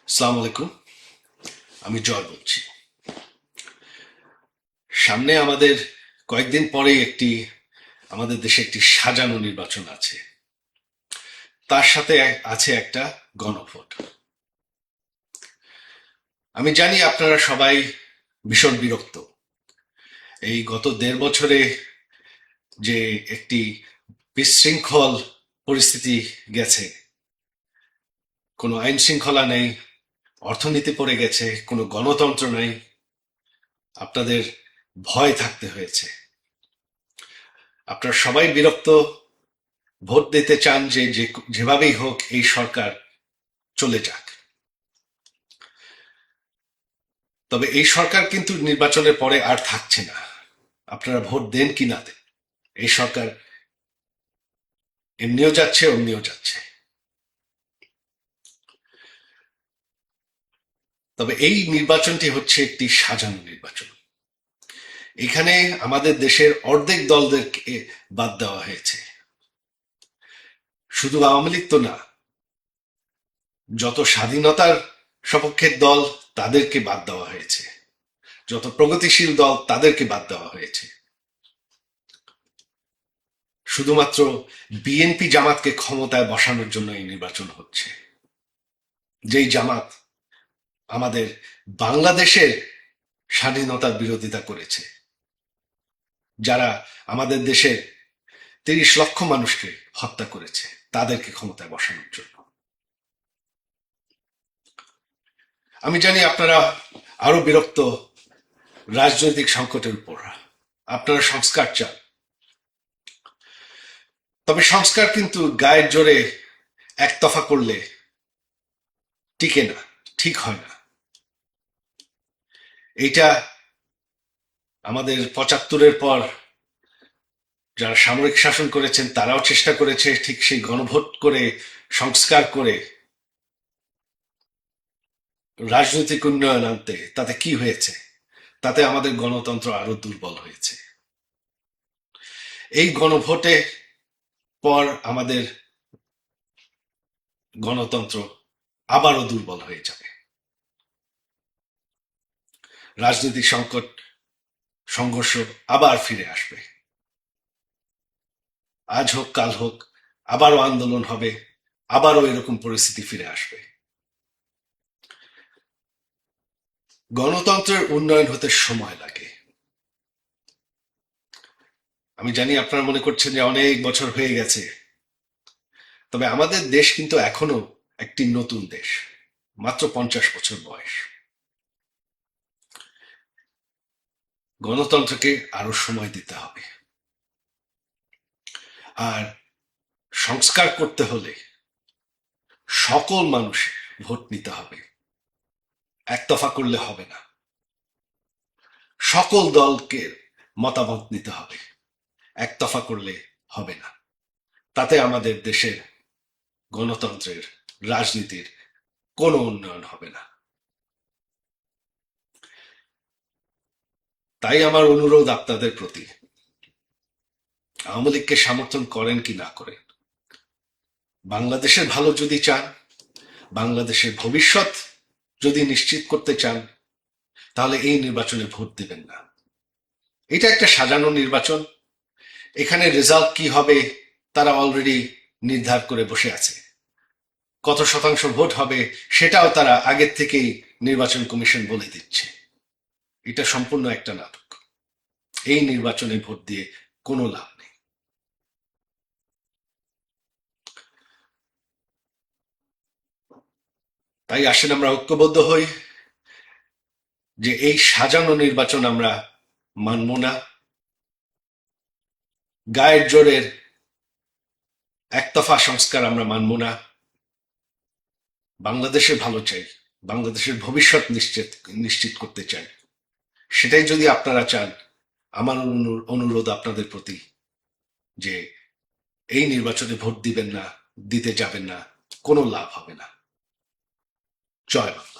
আসসালামু আলাইকুম। আমি জয় বলছি। সামনে আমাদের কয়েকদিন পরেই আমাদের দেশে একটি সাজানো নির্বাচন আছে। তার সাথে আছে একটা গণভোট। আমি জানি আপনারা সবাই ভীষণ বিরক্ত। এই গত 1.5 বছরে যে একটি বিশৃঙ্খল পরিস্থিতি গেছে, কোনো আইন শৃঙ্খলা নেই, অর্থনীতি পড়ে গেছে, কোনো গণতন্ত্র নেই, আপনাদের ভয় থাকতে হয়েছে। আপনারা সবাই বিরক্ত, ভোট দিতে চান যেভাবেই হোক এই সরকার চলে যাক। তবে এই সরকার কিন্তু নির্বাচনের পরে আর থাকছে না। আপনারা ভোট দেন কি না দেন, এই সরকার এমনিও যাচ্ছে অমনিও যাচ্ছে। তবে এই নির্বাচনটি হচ্ছে একটি সাজানো নির্বাচন। এখানে আমাদের দেশের অর্ধেক দলদেরকে বাদ দেওয়া হয়েছে। শুধু আওয়ামী লীগ তো না, যত স্বাধীনতার সপক্ষের দল তাদেরকে বাদ দেওয়া হয়েছে, যত প্রগতিশীল দল তাদেরকে বাদ দেওয়া হয়েছে। শুধুমাত্র বিএনপি জামাতকে ক্ষমতায় বসানোর জন্য এই নির্বাচন হচ্ছে। যেই জামাত আমাদের বাংলাদেশের স্বাধীনতার বিরোধিতা করেছে, যারা আমাদের দেশের 30 লক্ষ মানুষকে হত্যা করেছে, তাদেরকে ক্ষমতায় বসানোর জন্য। আমি জানি আপনারা আরো বিরক্ত রাজনৈতিক সংকটের উপর। আপনারা সংস্কার চান, তবে সংস্কার কিন্তু গায়ের জোরে একতফা করলে টিকে না, ঠিক হয় না। এইটা আমাদের 75-এর পর যারা সামরিক শাসন করেছেন তারাও চেষ্টা করেছে ঠিক সেই গণভোট করে, সংস্কার করে রাজনৈতিক উন্নয়ন আনতে। তাতে কি হয়েছে? তাতে আমাদের গণতন্ত্র আরো দুর্বল হয়েছে। এই গণভোটে পর আমাদের গণতন্ত্র আবারও দুর্বল হয়ে যাবে। রাজনৈতিক সংকট, সংঘর্ষ আবার ফিরে আসবে। আজ হোক কাল হোক আবারও আন্দোলন হবে, আবারও এরকম পরিস্থিতি ফিরে আসবে। গণতন্ত্রের উন্নয়ন হতে সময় লাগে। আমি জানি আপনারা মনে করছেন যে অনেক বছর হয়ে গেছে, তবে আমাদের দেশ কিন্তু এখনো একটি নতুন দেশ, মাত্র 50 বছর বয়স। গণতন্ত্রকে আরো সময় দিতে হবে। আর সংস্কার করতে হলে সকল মানুষ ভোট নিতে হবে, একতফা করলে হবে না। সকল দলকে মতামত নিতে হবে, একতফা করলে হবে না। তাতে আমাদের দেশের গণতন্ত্রের, রাজনীতির কোনো উন্নয়ন হবে না। তাই আমার অনুরোধ আপনাদের প্রতি, আওয়ামী লীগকে সমর্থন করেন কি না করেন, বাংলাদেশের ভালো যদি চান, বাংলাদেশের ভবিষ্যৎ যদি নিশ্চিত করতে চান, তাহলে এই নির্বাচনে ভোট দিবেন না। এটা একটা সাজানো নির্বাচন। এখানে রেজাল্ট কি হবে তারা অলরেডি নির্ধার করে বসে আছে। কত শতাংশ ভোট হবে সেটাও তারা আগের থেকেই নির্বাচন কমিশন বলে দিচ্ছে। এটা সম্পূর্ণ একটা নাটক। এই নির্বাচনে ভোট দিয়ে কোনো লাভ নেই। তাই আসেন আমরা ঐক্যবদ্ধ হই যে এই সাজানো নির্বাচন আমরা মানব না। গায়ের জোরের একতফা সংস্কার আমরা মানব না। বাংলাদেশের ভালো চাই, বাংলাদেশের ভবিষ্যৎ নিশ্চিত করতে চাই। সেটাই যদি আপনারা চান, আমার অনুরোধ আপনাদের প্রতি যে এই নির্বাচনে ভোট দিবেন না, দিতে যাবেন না, কোনো লাভ হবে না। জয় বাংলা।